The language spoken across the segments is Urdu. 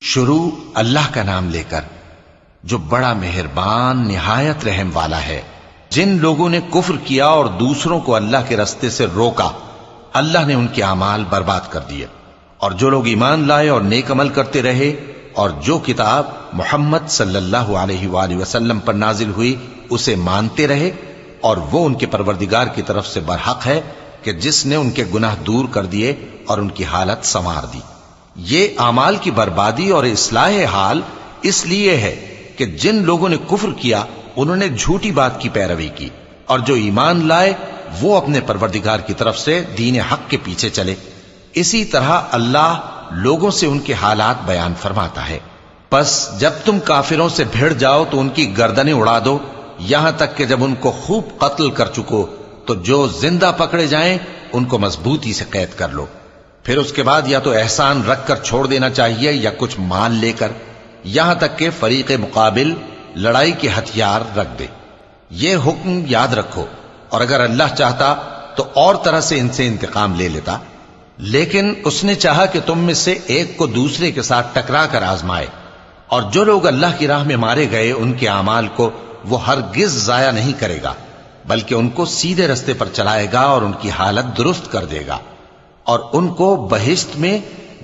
شروع اللہ کا نام لے کر جو بڑا مہربان نہایت رحم والا ہے۔ جن لوگوں نے کفر کیا اور دوسروں کو اللہ کے رستے سے روکا، اللہ نے ان کے اعمال برباد کر دیے، اور جو لوگ ایمان لائے اور نیک عمل کرتے رہے اور جو کتاب محمد صلی اللہ علیہ وآلہ وسلم پر نازل ہوئی اسے مانتے رہے، اور وہ ان کے پروردگار کی طرف سے برحق ہے کہ جس نے ان کے گناہ دور کر دیے اور ان کی حالت سنوار دی۔ یہ اعمال کی بربادی اور اصلاح حال اس لیے ہے کہ جن لوگوں نے کفر کیا انہوں نے جھوٹی بات کی پیروی کی، اور جو ایمان لائے وہ اپنے پروردگار کی طرف سے دین حق کے پیچھے چلے۔ اسی طرح اللہ لوگوں سے ان کے حالات بیان فرماتا ہے۔ پس جب تم کافروں سے بھیڑ جاؤ تو ان کی گردنیں اڑا دو، یہاں تک کہ جب ان کو خوب قتل کر چکو تو جو زندہ پکڑے جائیں ان کو مضبوطی سے قید کر لو۔ پھر اس کے بعد یا تو احسان رکھ کر چھوڑ دینا چاہیے یا کچھ مال لے کر، یہاں تک کہ فریق مقابل لڑائی کے ہتھیار رکھ دے۔ یہ حکم یاد رکھو، اور اگر اللہ چاہتا تو اور طرح سے ان سے انتقام لے لیتا، لیکن اس نے چاہا کہ تم میں سے ایک کو دوسرے کے ساتھ ٹکرا کر آزمائے، اور جو لوگ اللہ کی راہ میں مارے گئے ان کے اعمال کو وہ ہرگز ضائع نہیں کرے گا، بلکہ ان کو سیدھے رستے پر چلائے گا اور ان کی حالت درست کر دے گا، اور ان کو بہشت میں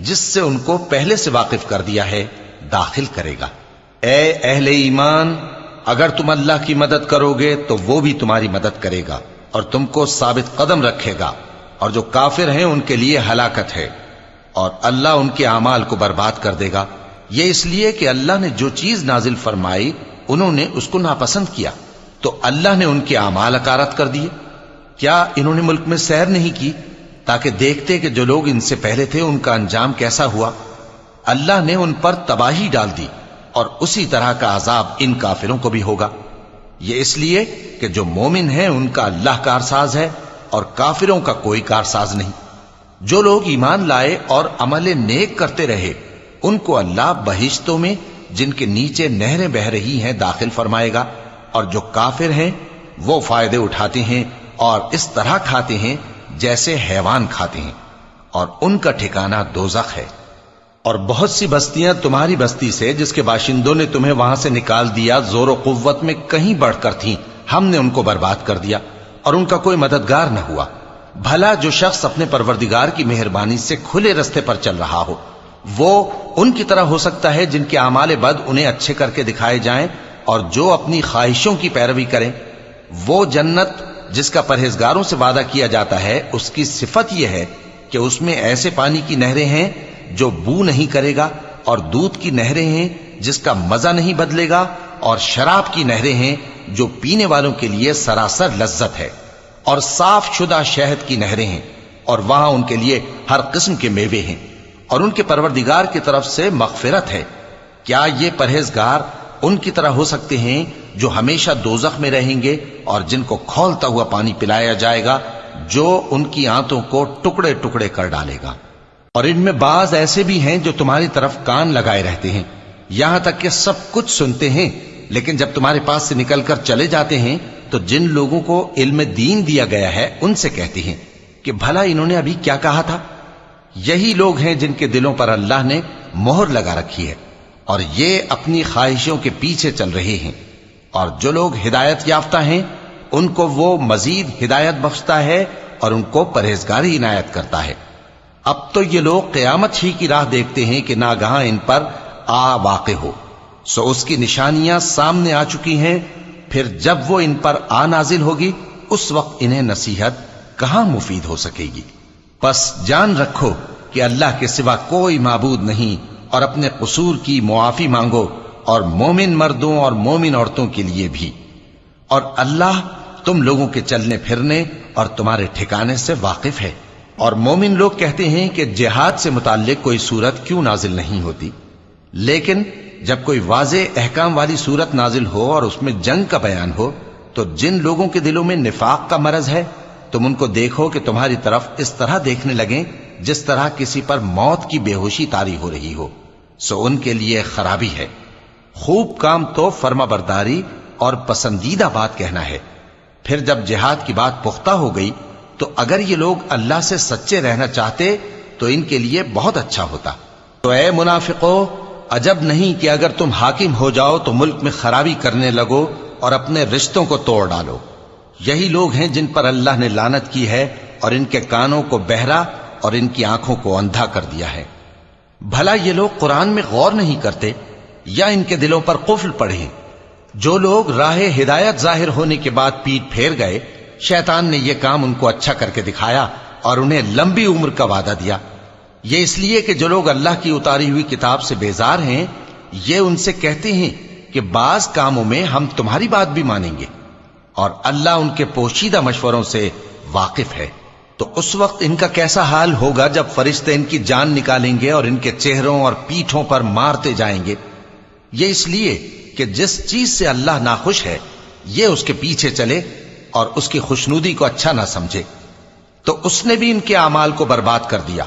جس سے ان کو پہلے سے واقف کر دیا ہے داخل کرے گا۔ اے اہل ایمان، اگر تم اللہ کی مدد کرو گے تو وہ بھی تمہاری مدد کرے گا اور تم کو ثابت قدم رکھے گا، اور جو کافر ہیں ان کے لیے ہلاکت ہے، اور اللہ ان کے اعمال کو برباد کر دے گا۔ یہ اس لیے کہ اللہ نے جو چیز نازل فرمائی انہوں نے اس کو ناپسند کیا، تو اللہ نے ان کے اعمال اکارت کر دیے۔ کیا انہوں نے ملک میں سیر نہیں کی تاکہ دیکھتے کہ جو لوگ ان سے پہلے تھے ان کا انجام کیسا ہوا؟ اللہ نے ان پر تباہی ڈال دی، اور اسی طرح کا عذاب ان کافروں کو بھی ہوگا۔ یہ اس لیے کہ جو مومن ہیں ان کا اللہ کارساز ہے اور کافروں کا کوئی کارساز نہیں۔ جو لوگ ایمان لائے اور عمل نیک کرتے رہے ان کو اللہ بہشتوں میں جن کے نیچے نہریں بہ رہی ہیں داخل فرمائے گا، اور جو کافر ہیں وہ فائدے اٹھاتے ہیں اور اس طرح کھاتے ہیں جیسے حیوان کھاتے ہیں، اور ان کا ٹھکانہ دوزخ ہے۔ اور بہت سی بستیاں تمہاری بستی سے جس کے باشندوں نے تمہیں وہاں سے نکال دیا زور و قوت میں کہیں بڑھ کر تھیں، ہم نے ان کو برباد کر دیا اور ان کا کوئی مددگار نہ ہوا۔ بھلا جو شخص اپنے پروردگار کی مہربانی سے کھلے رستے پر چل رہا ہو وہ ان کی طرح ہو سکتا ہے جن کے اعمال بد انہیں اچھے کر کے دکھائے جائیں، اور جو اپنی خواہشوں کی پیروی کریں۔ وہ جنت جس کا پرہیزگاروں سے وعدہ کیا جاتا ہے اس کی صفت یہ ہے کہ اس میں ایسے پانی کی نہریں ہیں جو بو نہیں کرے گا، اور دودھ کی نہریں ہیں جس کا مزہ نہیں بدلے گا، اور شراب کی نہریں ہیں جو پینے والوں کے لیے سراسر لذت ہے، اور صاف شدہ شہد کی نہریں ہیں، اور وہاں ان کے لیے ہر قسم کے میوے ہیں، اور ان کے پروردگار کی طرف سے مغفرت ہے۔ کیا یہ پرہیزگار ان کی طرح ہو سکتے ہیں جو ہمیشہ دوزخ میں رہیں گے اور جن کو کھولتا ہوا پانی پلایا جائے گا جو ان کی آنتوں کو ٹکڑے ٹکڑے کر ڈالے گا؟ اور ان میں بعض ایسے بھی ہیں جو تمہاری طرف کان لگائے رہتے ہیں، یہاں تک کہ سب کچھ سنتے ہیں، لیکن جب تمہارے پاس سے نکل کر چلے جاتے ہیں تو جن لوگوں کو علم دین دیا گیا ہے ان سے کہتے ہیں کہ بھلا انہوں نے ابھی کیا کہا تھا؟ یہی لوگ ہیں جن کے دلوں پر اللہ نے مہر لگا رکھی ہے، اور یہ اپنی خواہشوں کے پیچھے چل رہے ہیں۔ اور جو لوگ ہدایت یافتہ ہیں ان کو وہ مزید ہدایت بخشتا ہے اور ان کو پرہیزگاری عنایت کرتا ہے۔ اب تو یہ لوگ قیامت ہی کی راہ دیکھتے ہیں کہ ناگہاں ان پر آ واقع ہو، سو اس کی نشانیاں سامنے آ چکی ہیں، پھر جب وہ ان پر آ نازل ہوگی اس وقت انہیں نصیحت کہاں مفید ہو سکے گی۔ پس جان رکھو کہ اللہ کے سوا کوئی معبود نہیں، اور اپنے قصور کی معافی مانگو، اور مومن مردوں اور مومن عورتوں کے لیے بھی۔ اور اللہ تم لوگوں کے چلنے پھرنے اور تمہارے ٹھکانے سے واقف ہے۔ اور مومن لوگ کہتے ہیں کہ جہاد سے متعلق کوئی سورت کیوں نازل نہیں ہوتی، لیکن جب کوئی واضح احکام والی سورت نازل ہو اور اس میں جنگ کا بیان ہو تو جن لوگوں کے دلوں میں نفاق کا مرض ہے تم ان کو دیکھو کہ تمہاری طرف اس طرح دیکھنے لگیں جس طرح کسی پر موت کی بے ہوشی طاری ہو رہی ہو، سو ان کے لیے خرابی ہے۔ خوب کام تو فرما برداری اور پسندیدہ بات کہنا ہے۔ پھر جب جہاد کی بات پختہ ہو گئی تو اگر یہ لوگ اللہ سے سچے رہنا چاہتے تو ان کے لیے بہت اچھا ہوتا۔ تو اے منافقو، عجب نہیں کہ اگر تم حاکم ہو جاؤ تو ملک میں خرابی کرنے لگو اور اپنے رشتوں کو توڑ ڈالو۔ یہی لوگ ہیں جن پر اللہ نے لعنت کی ہے اور ان کے کانوں کو بہرا اور ان کی آنکھوں کو اندھا کر دیا ہے۔ بھلا یہ لوگ قرآن میں غور نہیں کرتے یا ان کے دلوں پر قفل پڑے ہیں؟ جو لوگ راہ ہدایت ظاہر ہونے کے بعد پیٹ پھیر گئے، شیطان نے یہ کام ان کو اچھا کر کے دکھایا اور انہیں لمبی عمر کا وعدہ دیا۔ یہ اس لیے کہ جو لوگ اللہ کی اتاری ہوئی کتاب سے بیزار ہیں، یہ ان سے کہتے ہیں کہ بعض کاموں میں ہم تمہاری بات بھی مانیں گے، اور اللہ ان کے پوشیدہ مشوروں سے واقف ہے۔ تو اس وقت ان کا کیسا حال ہوگا جب فرشتے ان کی جان نکالیں گے اور ان کے چہروں اور پیٹھوں پر مارتے جائیں گے۔ یہ اس لیے کہ جس چیز سے اللہ ناخوش ہے یہ اس کے پیچھے چلے اور اس کی خوشنودی کو اچھا نہ سمجھے، تو اس نے بھی ان کے اعمال کو برباد کر دیا۔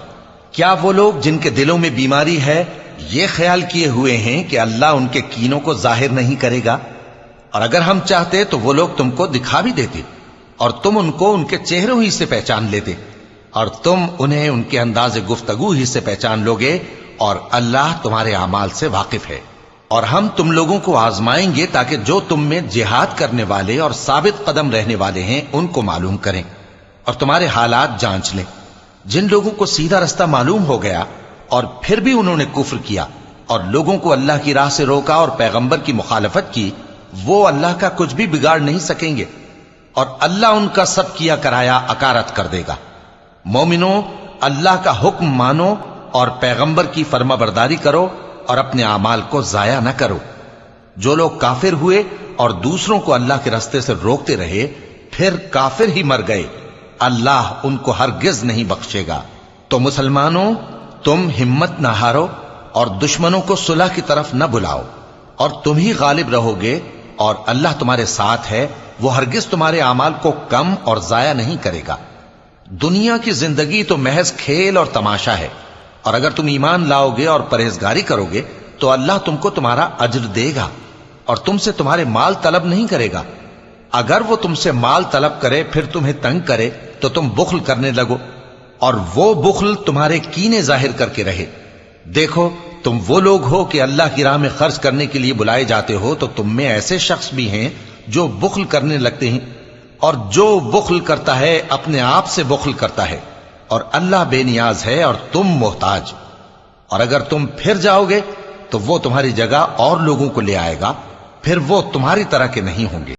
کیا وہ لوگ جن کے دلوں میں بیماری ہے یہ خیال کیے ہوئے ہیں کہ اللہ ان کے کینوں کو ظاہر نہیں کرے گا؟ اور اگر ہم چاہتے تو وہ لوگ تم کو دکھا بھی دیتے اور تم ان کو ان کے چہروں ہی سے پہچان لیتے، اور تم انہیں ان کے انداز گفتگو ہی سے پہچان لوگے، اور اللہ تمہارے اعمال سے واقف ہے۔ اور ہم تم لوگوں کو آزمائیں گے تاکہ جو تم میں جہاد کرنے والے اور ثابت قدم رہنے والے ہیں ان کو معلوم کریں اور تمہارے حالات جانچ لیں۔ جن لوگوں کو سیدھا رستہ معلوم ہو گیا اور پھر بھی انہوں نے کفر کیا اور لوگوں کو اللہ کی راہ سے روکا اور پیغمبر کی مخالفت کی، وہ اللہ کا کچھ بھی بگاڑ نہیں سکیں گے، اور اللہ ان کا سب کیا کرایا اکارت کر دے گا۔ مومنو، اللہ کا حکم مانو اور پیغمبر کی فرما برداری کرو اور اپنے اعمال کو ضائع نہ کرو۔ جو لوگ کافر ہوئے اور دوسروں کو اللہ کے راستے سے روکتے رہے پھر کافر ہی مر گئے، اللہ ان کو ہرگز نہیں بخشے گا۔ تو مسلمانوں، تم ہمت نہ ہارو اور دشمنوں کو صلح کی طرف نہ بلاؤ، اور تم ہی غالب رہو گے، اور اللہ تمہارے ساتھ ہے، وہ ہرگز تمہارے اعمال کو کم اور ضائع نہیں کرے گا۔ دنیا کی زندگی تو محض کھیل اور تماشا ہے، اور اگر تم ایمان لاؤ گے اور پرہیزگاری کرو گے تو اللہ تم کو تمہارا اجر دے گا اور تم سے تمہارے مال طلب نہیں کرے گا۔ اگر وہ تم سے مال طلب کرے پھر تمہیں تنگ کرے تو تم بخل کرنے لگو، اور وہ بخل تمہارے کینے ظاہر کر کے رہے۔ دیکھو، تم وہ لوگ ہو کہ اللہ کی راہ میں خرچ کرنے کے لیے بلائے جاتے ہو، تو تم میں ایسے شخص بھی ہیں جو بخل کرنے لگتے ہیں، اور جو بخل کرتا ہے اپنے آپ سے بخل کرتا ہے، اور اللہ بے نیاز ہے اور تم محتاج۔ اور اگر تم پھر جاؤ گے تو وہ تمہاری جگہ اور لوگوں کو لے آئے گا، پھر وہ تمہاری طرح کے نہیں ہوں گے۔